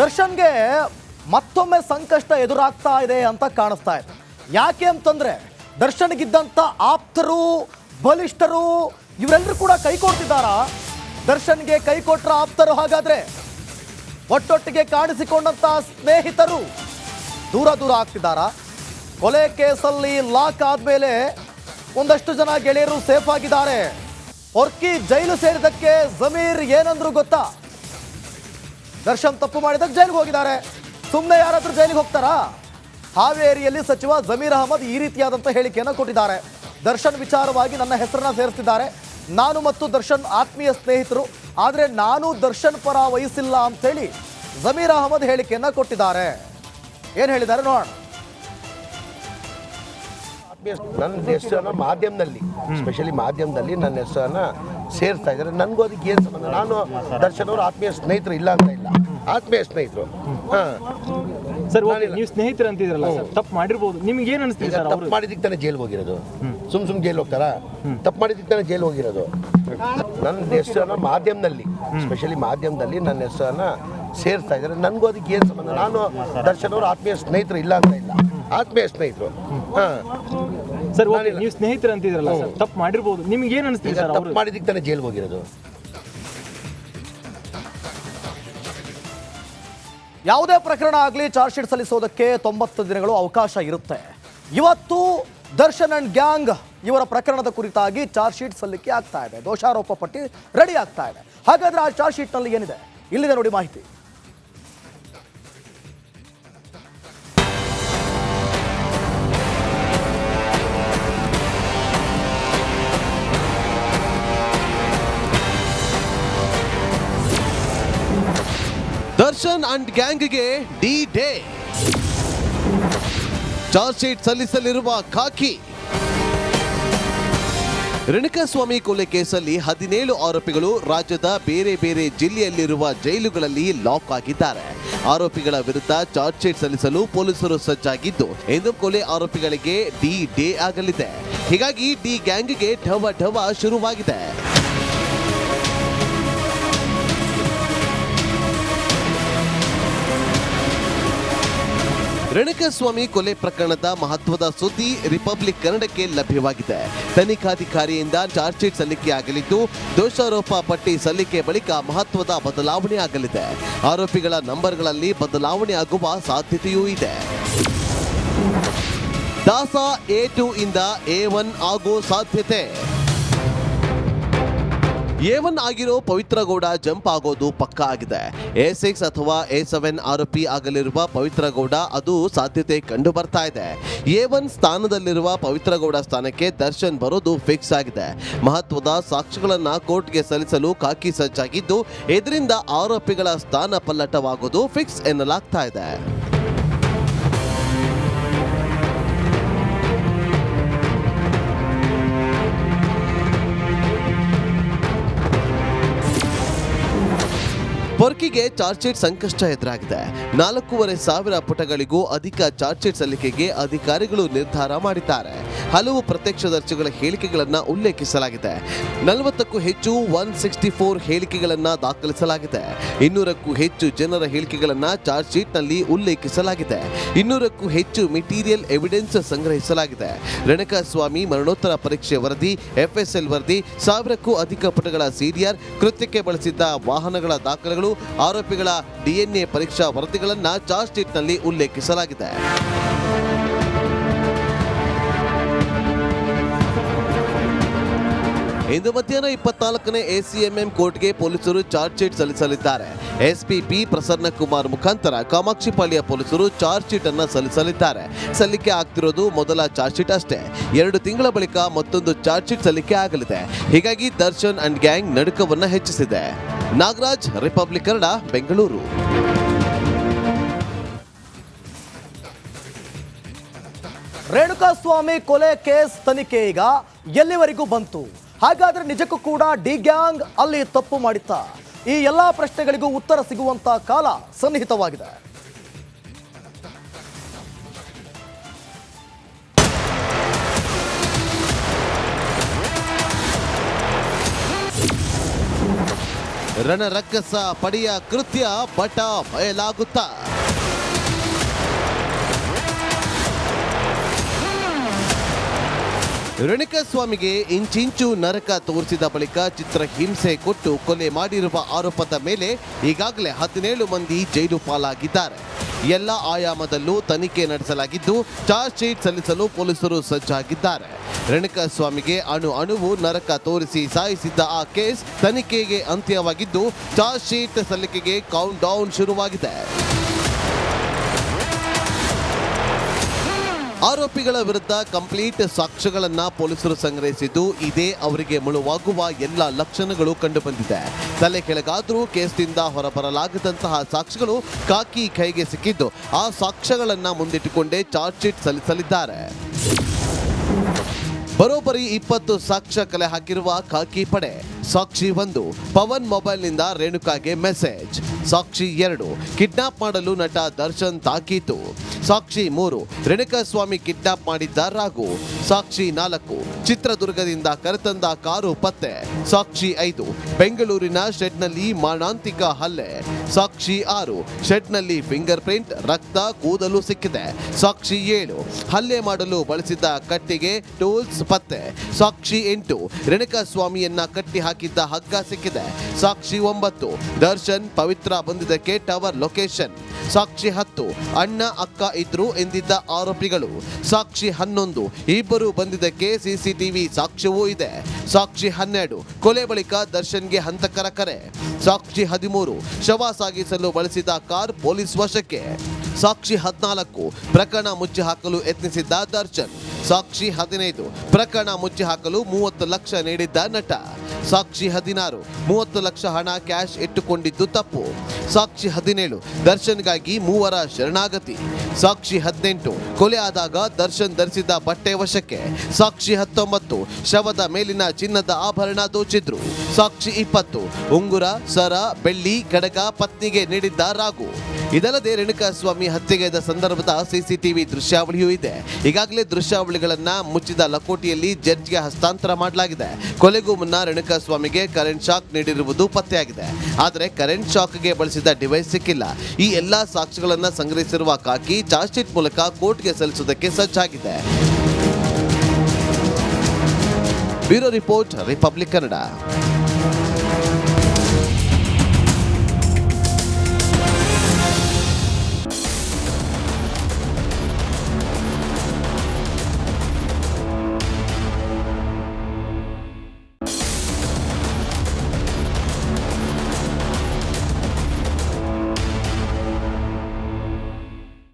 ದರ್ಶನ್ಗೆ ಮತ್ತೊಮ್ಮೆ ಸಂಕಷ್ಟ ಎದುರಾಗ್ತಾ ಇದೆ ಅಂತ ಕಾಣಿಸ್ತಾ ಇದೆ. ಯಾಕೆ ಅಂತಂದ್ರೆ ದರ್ಶನ್ಗಿದ್ದಂಥ ಆಪ್ತರು, ಬಲಿಷ್ಠರು ಇವರೆಲ್ಲರೂ ಕೂಡ ಕೈ ಕೊಡ್ತಿದ್ದಾರಾ? ದರ್ಶನ್ಗೆ ಕೈ ಕೊಟ್ರ ಆಪ್ತರು ಹಾಗಾದ್ರೆ ಒಟ್ಟೊಟ್ಟಿಗೆ ಕಾಣಿಸಿಕೊಂಡಂತ ಸ್ನೇಹಿತರು ದೂರ ದೂರ ಆಗ್ತಿದ್ದಾರಾ? ಕೊಲೆ ಕೇಸಲ್ಲಿ ಲಾಕ್ ಆದ್ಮೇಲೆ ಒಂದಷ್ಟು ಜನ ಗೆಳೆಯರು ಸೇಫ್ ಆಗಿದ್ದಾರೆ. ಹೊರ್ಕಿ ಜೈಲು ಸೇರಿದಕ್ಕೆ ಜಮೀರ್ ಏನಂದ್ರು ಗೊತ್ತಾ? ದರ್ಶನ್ ತಪ್ಪು ಮಾಡಿದಕ್ಕೆ ಜೈಲಿಗೆ ಹೋಗಿದ್ದಾರೆ. ಸುಮ್ಮನೆ ಯಾರಾದ್ರೂ ಜೈಲಿಗೆ ಹೋಗ್ತಾರಾ? ಹಾವೇರಿಯಲ್ಲಿ ಸಚಿವ ಜಮೀರ್ ಅಹಮದ್ ಈ ರೀತಿಯಾದಂಥ ಹೇಳಿಕೆಯನ್ನು ಕೊಟ್ಟಿದ್ದಾರೆ. ದರ್ಶನ್ ವಿಚಾರವಾಗಿ ನನ್ನ ಹೆಸರನ್ನ ಸೇರಿಸ್ತಿದ್ದಾರೆ. ನಾನು ಮತ್ತು ದರ್ಶನ್ ಆತ್ಮೀಯ ಸ್ನೇಹಿತರು, ಆದರೆ ನಾನು ದರ್ಶನ್ ಪರ ವಹಿಸಿಲ್ಲ ಅಂತೇಳಿ ಜಮೀರ್ ಅಹಮದ್ ಹೇಳಿಕೆಯನ್ನು ಕೊಟ್ಟಿದ್ದಾರೆ. ಏನು ಹೇಳಿದ್ದಾರೆ ನೋಡೋಣ. ನನ್ನ ಹೆಸರನ್ನ ಮಾಧ್ಯಮದಲ್ಲಿ, ಸ್ಪೆಷಲಿ ಮಾಧ್ಯಮದಲ್ಲಿ ನನ್ನ ಹೆಸರನ್ನ ಸೇರಿಸ್ತಾ ಇದ್ದಾರೆ. ನನಗೂ ಅದಕ್ಕೆ ಏನು ಸಂಬಂಧ? ನಾನು ದರ್ಶನ್ ಅವರು ಆತ್ಮೀಯ ಸ್ನೇಹಿತರು ಇಲ್ಲ ಅಂತ ಇಲ್ಲ, ಆತ್ಮೀಯ ಸ್ನೇಹಿತರು. ಸರ್, ನೀವು ಸ್ನೇಹಿತರು ಅಂತಿದ್ರಲ್ಲ ಸರ್, ತಪ್ಪು ಮಾಡಿರ್ಬೋದು, ನಿಮ್ಗೆ ಏನು ಅನಿಸ್ತಿದೆ ಸರ್? ತಪ್ಪು ಮಾಡಿದ್ದಕ್ಕೆ ತಾನೇ ಜೈಲ್ಗೆ ಹೋಗಿರೋದು. ಸುಮ್ ಜೈಲ್ ಹೋಗ್ತಾರಾ? ತಪ್ಪು ಮಾಡಿದ್ದಕ್ಕೆ ತಾನೇ ಜೈಲ್ ಹೋಗಿರೋದು. ನನ್ನ ಹೆಸರನ್ನ ಮಾಧ್ಯಮದಲ್ಲಿ, ಸ್ಪೆಷಲಿ ಮಾಧ್ಯಮದಲ್ಲಿ ನನ್ನ ಹೆಸರನ್ನ ಸೇರಿಸ್ತಾ ಇದ್ದಾರೆ. ನನಗೂ ಅದಕ್ಕೆ ಏನು ಸಂಬಂಧ? ನಾನು ದರ್ಶನ್ ಅವರು ಆತ್ಮೀಯ ಸ್ನೇಹಿತರು ಇಲ್ಲ ಅಂತ ಇಲ್ಲ, ಆತ್ಮೀಯ ಸ್ನೇಹಿತರು. ಸರ್, ನೀವು ಸ್ನೇಹಿತರು ಅಂತಿದ್ರಲ್ಲ ಸರ್, ತಪ್ಪು ಮಾಡಿರ್ಬೋದು, ನಿಮ್ಗೆ ಏನು ಅನಿಸ್ತಿದೆ ಸರ್? ತಪ್ಪು ಮಾಡಿದ್ದಕ್ಕೆ ತಾನೇ ಜೈಲ್ಗೆ ಹೋಗಿರೋದು. ಯಾವುದೇ ಪ್ರಕರಣ ಆಗಲಿ ಚಾರ್ಜ್ ಶೀಟ್ ಸಲ್ಲಿಸೋದಕ್ಕೆ 90 ದಿನಗಳು ಅವಕಾಶ ಇರುತ್ತೆ. ಇವತ್ತು ದರ್ಶನ್ ಅಂಡ್ ಗ್ಯಾಂಗ್ ಇವರ ಪ್ರಕರಣದ ಕುರಿತಾಗಿ ಚಾರ್ಜ್ ಶೀಟ್ ಸಲ್ಲಿಕೆ ಆಗ್ತಾ ಇದೆ. ದೋಷಾರೋಪ ಪಟ್ಟಿ ರೆಡಿ ಆಗ್ತಾ ಇದೆ. ಹಾಗಾದ್ರೆ ಆ ಚಾರ್ಜ್ ಶೀಟ್ನಲ್ಲಿ ಏನಿದೆ? ಇಲ್ಲಿದೆ ನೋಡಿ ಮಾಹಿತಿ. ದರ್ಶನ್ ಅಂಡ್ ಗ್ಯಾಂಗ್ಗೆ ಡಿ ಡೇ. ಚಾರ್ಜ್ ಶೀಟ್ ಸಲ್ಲಿಸಲಿರುವ ಖಾಕಿ. ರೇಣುಕಾಸ್ವಾಮಿ ಕೊಲೆ ಕೇಸಲ್ಲಿ 17 ಆರೋಪಿಗಳು ರಾಜ್ಯದ ಬೇರೆ ಬೇರೆ ಜಿಲ್ಲೆಯಲ್ಲಿರುವ ಜೈಲುಗಳಲ್ಲಿ ಲಾಕ್ ಆಗಿದ್ದಾರೆ. ಆರೋಪಿಗಳ ವಿರುದ್ಧ ಚಾರ್ಜ್ ಶೀಟ್ ಸಲ್ಲಿಸಲು ಪೊಲೀಸರು ಸಜ್ಜಾಗಿದ್ದು, ಇಂದು ಕೊಲೆ ಆರೋಪಿಗಳಿಗೆ ಡಿ ಡೇ ಆಗಲಿದೆ. ಹೀಗಾಗಿ ಡಿ ಗ್ಯಾಂಗ್ಗೆ ಢವ ಢವ ಶುರುವಾಗಿದೆ. ರೇಣುಕಾಸ್ವಾಮಿ ಕೊಲೆ ಪ್ರಕರಣದ ಮಹತ್ವದ ಸುದ್ದಿ ರಿಪಬ್ಲಿಕ್ ಕನ್ನಡಕ್ಕೆ ಲಭ್ಯವಾಗಿದೆ. ತನಿಖಾಧಿಕಾರಿಯಿಂದ ಚಾರ್ಜ್ ಶೀಟ್ ಸಲ್ಲಿಕೆಯಾಗಲಿದ್ದು, ದೋಷಾರೋಪ ಪಟ್ಟಿ ಸಲ್ಲಿಕೆ ಬಳಿಕ ಮಹತ್ವದ ಬದಲಾವಣೆ ಆಗಲಿದೆ. ಆರೋಪಿಗಳ ನಂಬರ್ಗಳಲ್ಲಿ ಬದಲಾವಣೆ ಆಗುವ ಸಾಧ್ಯತೆಯೂ ಇದೆ. ದಾಸ A2 ಇಂದ A1 ಆಗೋ ಸಾಧ್ಯತೆ. A1 ಆಗಿರೋ ಪವಿತ್ರ ಗೌಡ ಜಂಪ್ ಆಗೋದು ಪಕ್ಕಾ ಆಗಿದೆ. A6 ಅಥವಾ A7 ಆರೋಪಿ ಆಗಲಿರುವ ಪವಿತ್ರ ಗೌಡ ಅದು ಸಾಧ್ಯತೆ ಕಂಡು ಬರ್ತಾ ಇದೆ. A1 ಸ್ಥಾನದಲ್ಲಿರುವ ಪವಿತ್ರ ಗೌಡ ಸ್ಥಾನಕ್ಕೆ ದರ್ಶನ್ ಬರೋದು ಫಿಕ್ಸ್ ಆಗಿದೆ. ಮಹತ್ವದ ಸಾಕ್ಷ್ಯಗಳನ್ನ ಕೋರ್ಟ್ಗೆ ಸಲ್ಲಿಸಲು ಖಾಕಿ ಸಜ್ಜಾಗಿದ್ದು, ಇದರಿಂದ ಆರೋಪಿಗಳ ಸ್ಥಾನ ಪಲ್ಲಟವಾಗೋದು ಫಿಕ್ಸ್ ಎನ್ನಲಾಗ್ತಾ ಇದೆ. ಪೊರ್ಕಿಗೆ ಚಾರ್ಜ್ ಶೀಟ್ ಸಂಕಷ್ಟ ಎದುರಾಗಿದೆ. 4,500 ಪುಟಗಳಿಗೂ ಅಧಿಕ ಚಾರ್ಜ್ ಶೀಟ್ ಸಲ್ಲಿಕೆಗೆ ಅಧಿಕಾರಿಗಳು ನಿರ್ಧಾರ ಮಾಡಿದ್ದಾರೆ. ಹಲವು ಪ್ರತ್ಯಕ್ಷದರ್ಶಿಗಳ ಹೇಳಿಕೆಗಳನ್ನು ಉಲ್ಲೇಖಿಸಲಾಗಿದೆ. 40ಕ್ಕೂ ಹೆಚ್ಚು 164 ಹೇಳಿಕೆಗಳನ್ನು ದಾಖಲಿಸಲಾಗಿದೆ. 200ಕ್ಕೂ ಹೆಚ್ಚು ಜನರ ಹೇಳಿಕೆಗಳನ್ನು ಚಾರ್ಜ್ ಶೀಟ್ನಲ್ಲಿ ಉಲ್ಲೇಖಿಸಲಾಗಿದೆ. 200ಕ್ಕೂ ಹೆಚ್ಚು ಮೆಟೀರಿಯಲ್ ಎವಿಡೆನ್ಸ್ ಸಂಗ್ರಹಿಸಲಾಗಿದೆ. ರೇಣುಕಾಸ್ವಾಮಿ ಮರಣೋತ್ತರ ಪರೀಕ್ಷೆ ವರದಿ, FSL ವರದಿ, 1000ಕ್ಕೂ ಅಧಿಕ ಪುಟಗಳ CDR, ಕೃತ್ಯಕ್ಕೆ ಬಳಸಿದ್ದ ವಾಹನಗಳ ದಾಖಲೆಗಳು, ಆರೋಪಿಗಳ DNA ಪರೀಕ್ಷಾ ವರದಿಗಳನ್ನು ಚಾರ್ಜ್ ಶೀಟ್ನಲ್ಲಿ ಉಲ್ಲೇಖಿಸಲಾಗಿದೆ. ಇಂದು ಮಧ್ಯಾಹ್ನ 24ನೇ ACMM ಕೋರ್ಟ್ಗೆ ಪೊಲೀಸರು ಚಾರ್ಜ್ ಶೀಟ್ ಸಲ್ಲಿಸಲಿದ್ದಾರೆ. SPP ಪ್ರಸನ್ನ ಕುಮಾರ್ ಮುಖಾಂತರ ಕಾಮಾಕ್ಷಿಪಾಳ್ಯ ಪೊಲೀಸರು ಚಾರ್ಜ್ ಶೀಟ್ ಅನ್ನು ಸಲ್ಲಿಸಲಿದ್ದಾರೆ. ಸಲ್ಲಿಕೆ ಆಗ್ತಿರೋದು ಮೊದಲ ಚಾರ್ಜ್ ಶೀಟ್ ಅಷ್ಟೇ. 2 ತಿಂಗಳ ಬಳಿಕ ಮತ್ತೊಂದು ಚಾರ್ಜ್ ಶೀಟ್ ಸಲ್ಲಿಕೆ ಆಗಲಿದೆ. ಹೀಗಾಗಿ ದರ್ಶನ್ ಅಂಡ್ ಗ್ಯಾಂಗ್ ನಡುಕವನ್ನ ಹೆಚ್ಚಿಸಿದೆ. ನಾಗರಾಜ್, ರಿಪಬ್ಲಿಕ್ ಕನ್ನಡ, ಬೆಂಗಳೂರು. ರೇಣುಕಾಸ್ವಾಮಿ ಕೊಲೆ ಕೇಸ್ ತನಿಖೆ ಈಗ ಎಲ್ಲಿವರೆಗೂ ಬಂತು? ಹಾಗಾದ್ರೆ ನಿಜಕ್ಕೂ ಕೂಡ ಡಿ ಗ್ಯಾಂಗ್ ಅಲ್ಲಿ ತಪ್ಪು ಮಾಡಿತ್ತಾ? ಈ ಎಲ್ಲಾ ಪ್ರಶ್ನೆಗಳಿಗೂ ಉತ್ತರ ಸಿಗುವಂತ ಕಾಲ ಸನ್ನಿಹಿತವಾಗಿದೆ. ರಣರಕ್ಕಸ ಪಡೆಯ ಕೃತ್ಯ ಬಟ ಬಯಲಾಗುತ್ತಾ? ರೇಣುಕಾಸ್ವಾಮಿಗೆ ಇಂಚಿಂಚು ನರಕ ತೋರಿಸಿದ ಬಳಿಕ ಚಿತ್ರಹಿಂಸೆ ಕೊಟ್ಟು ಕೊಲೆ ಮಾಡಿರುವ ಆರೋಪದ ಮೇಲೆ ಈಗಾಗಲೇ 17 ಮಂದಿ ಜೈಲು ಪಾಲಾಗಿದ್ದಾರೆ. ಎಲ್ಲ ಆಯಾಮದಲ್ಲೂ ತನಿಖೆ ನಡೆಸಲಾಗಿದ್ದು ಚಾರ್ಜ್ ಶೀಟ್ ಸಲ್ಲಿಸಲು ಪೊಲೀಸರು ಸಜ್ಜಾಗಿದ್ದಾರೆ. ರೇಣುಕಾಸ್ವಾಮಿಗೆ ಅಣುವು ನರಕ ತೋರಿಸಿ ಸಾಯಿಸಿದ್ದ ಆ ಕೇಸ್ ತನಿಖೆಗೆ ಅಂತ್ಯವಾಗಿದ್ದು ಚಾರ್ಜ್ ಶೀಟ್ ಸಲ್ಲಿಕೆಗೆ ಕೌಂಟ್ ಡೌನ್ ಶುರುವಾಗಿದೆ. ಆರೋಪಿಗಳ ವಿರುದ್ಧ ಕಂಪ್ಲೀಟ್ ಸಾಕ್ಷ್ಯಗಳನ್ನ ಪೊಲೀಸರು ಸಂಗ್ರಹಿಸಿದ್ದು ಇದೇ ಅವರಿಗೆ ಮುಳುವಾಗುವ ಎಲ್ಲ ಲಕ್ಷಣಗಳು ಕಂಡುಬಂದಿದೆ. ತಲೆ ಕೆಳಗಾದರೂ ಕೇಸ್ನಿಂದ ಹೊರಬರಲಾಗದಂತಹ ಸಾಕ್ಷ್ಯಗಳು ಕಾಕಿ ಕೈಗೆ ಸಿಕ್ಕಿದ್ದು ಆ ಸಾಕ್ಷ್ಯಗಳನ್ನ ಮುಂದಿಟ್ಟುಕೊಂಡೇ ಚಾರ್ಜ್ ಶೀಟ್ ಸಲ್ಲಿಸಲಿದ್ದಾರೆ. ಬರೋಬ್ಬರಿ 20 ಸಾಕ್ಷ್ಯ ಕಲೆ ಹಾಕಿರುವ ಖಾಕಿ ಪಡೆ. ಸಾಕ್ಷಿ 1, ಪವನ್ ಮೊಬೈಲ್ನಿಂದ ರೇಣುಕಾಗೆ ಮೆಸೇಜ್. ಸಾಕ್ಷಿ 2, ಕಿಡ್ನಾಪ್ ಮಾಡಲು ನಟ ದರ್ಶನ್ ತಾಕೀತು. ಸಾಕ್ಷಿ 3, ರೇಣುಕಾಸ್ವಾಮಿ ಕಿಡ್ನಾಪ್ ಮಾಡಿದ್ದ ರಾಘು. ಸಾಕ್ಷಿ 4, ಚಿತ್ರದುರ್ಗದಿಂದ ಕರೆತಂದ ಕಾರು ಪತ್ತೆ. ಸಾಕ್ಷಿ 5, ಬೆಂಗಳೂರಿನ ಶೆಡ್ನಲ್ಲಿ ಮಾರಣಾಂತಿಕ ಹಲ್ಲೆ. ಸಾಕ್ಷಿ 6, ಶೆಡ್ನಲ್ಲಿ ಫಿಂಗರ್ ಪ್ರಿಂಟ್, ರಕ್ತ, ಕೂದಲು ಸಿಕ್ಕಿದೆ. ಸಾಕ್ಷಿ 7, ಹಲ್ಲೆ ಮಾಡಲು ಬಳಸಿದ್ದ ಕಟ್ಟಿಗೆ, ಟೂಲ್ಸ್ ಪತ್ತೆ. ಸಾಕ್ಷಿ 8, ರೇಣುಕಾಸ್ವಾಮಿಯನ್ನ ಕಟ್ಟಿ ಹಾಕಿದ್ದ ಹಗ್ಗ ಸಿಕ್ಕಿದೆ. ಸಾಕ್ಷಿ 9, ದರ್ಶನ್ ಪವಿತ್ರ ಬಂದಿದ್ದಕ್ಕೆ ಟವರ್ ಲೊಕೇಶನ್. ಸಾಕ್ಷಿ 10, ಅಣ್ಣ ಅಕ್ಕ ಇದ್ರು ಎಂದಿದ್ದ ಆರೋಪಿಗಳು. ಸಾಕ್ಷಿ 11, ಇಬ್ಬರು ಬಂದಿದ್ದಕ್ಕೆ ಸಿಸಿಟಿವಿ ಸಾಕ್ಷ್ಯವೂ ಇದೆ. ಸಾಕ್ಷಿ 12, ಕೊಲೆ ಬಳಿಕ ದರ್ಶನ್ಗೆ ಹಂತಕರ ಕರೆ. ಸಾಕ್ಷಿ 13, ಶವ ಸಾಗಿಸಲು ಬಳಸಿದ ಕಾರ್ ಪೊಲೀಸ್ ವಶಕ್ಕೆ. ಸಾಕ್ಷಿ 14, ಪ್ರಕರಣ ಮುಚ್ಚಿ ಹಾಕಲು ಯತ್ನಿಸಿದ್ದ ದರ್ಶನ್. ಸಾಕ್ಷಿ 15, ಪ್ರಕರಣ ಮುಚ್ಚಿ ಹಾಕಲು 30 ಲಕ್ಷ ನೀಡಿದ್ದ ನಟ. ಸಾಕ್ಷಿ 16, 30 ಲಕ್ಷ ಹಣ ಕ್ಯಾಶ್ ಇಟ್ಟುಕೊಂಡಿದ್ದು ತಪ್ಪು. ಸಾಕ್ಷಿ 17, ದರ್ಶನ್ಗಾಗಿ 3 ಶರಣಾಗತಿ. ಸಾಕ್ಷಿ 18, ಕೊಲೆ ಆದಾಗ ದರ್ಶನ್ ಧರಿಸಿದ್ದ ಬಟ್ಟೆ ವಶಕ್ಕೆ. ಸಾಕ್ಷಿ 19, ಶವದ ಮೇಲಿನ ಚಿನ್ನದ ಆಭರಣ ದೋಚಿದ್ರು. ಸಾಕ್ಷಿ 20, ಉಂಗುರ, ಸರ, ಬೆಳ್ಳಿ, ಕಡಗ ಪತ್ನಿಗೆ ನೀಡಿದ್ದ ರಾಘು. ಇದಲ್ಲದೆ ರೇಣುಕಾಸ್ವಾಮಿ ಹತ್ಯೆಗೈದ ಸಂದರ್ಭದ ಸಿಸಿಟಿವಿ ದೃಶ್ಯಾವಳಿಯೂ ಇದೆ. ಈಗಾಗಲೇ ದೃಶ್ಯಾವಳಿಗಳನ್ನ ಮುಚ್ಚಿದ ಲಕೋಟಿಯಲ್ಲಿ ಜಡ್ಜ್ಗೆ ಹಸ್ತಾಂತರ ಮಾಡಲಾಗಿದೆ. ಕೊಲೆಗೂ ಮುನ್ನ ರೇಣುಕಾಸ್ವಾಮಿಗೆ ಕರೆಂಟ್ ಶಾಕ್ ನೀಡಿರುವುದು ಪತ್ತೆಯಾಗಿದೆ. ಆದರೆ ಕರೆಂಟ್ ಶಾಕ್ಗೆ ಬಳಸಿದ ಡಿವೈಸ್ ಸಿಕ್ಕಿಲ್ಲ. ಈ ಎಲ್ಲಾ ಸಾಕ್ಷ್ಯಗಳನ್ನ ಸಂಗ್ರಹಿಸಿರುವ ಕಾಕಿ ಚಾರ್ಜ್ ಶೀಟ್ ಮೂಲಕ ಕೋರ್ಟ್ಗೆ ಸಲ್ಲಿಸುವುದಕ್ಕೆ ಸಜ್ಜಾಗಿದೆ. Bureau report, republic Kannada.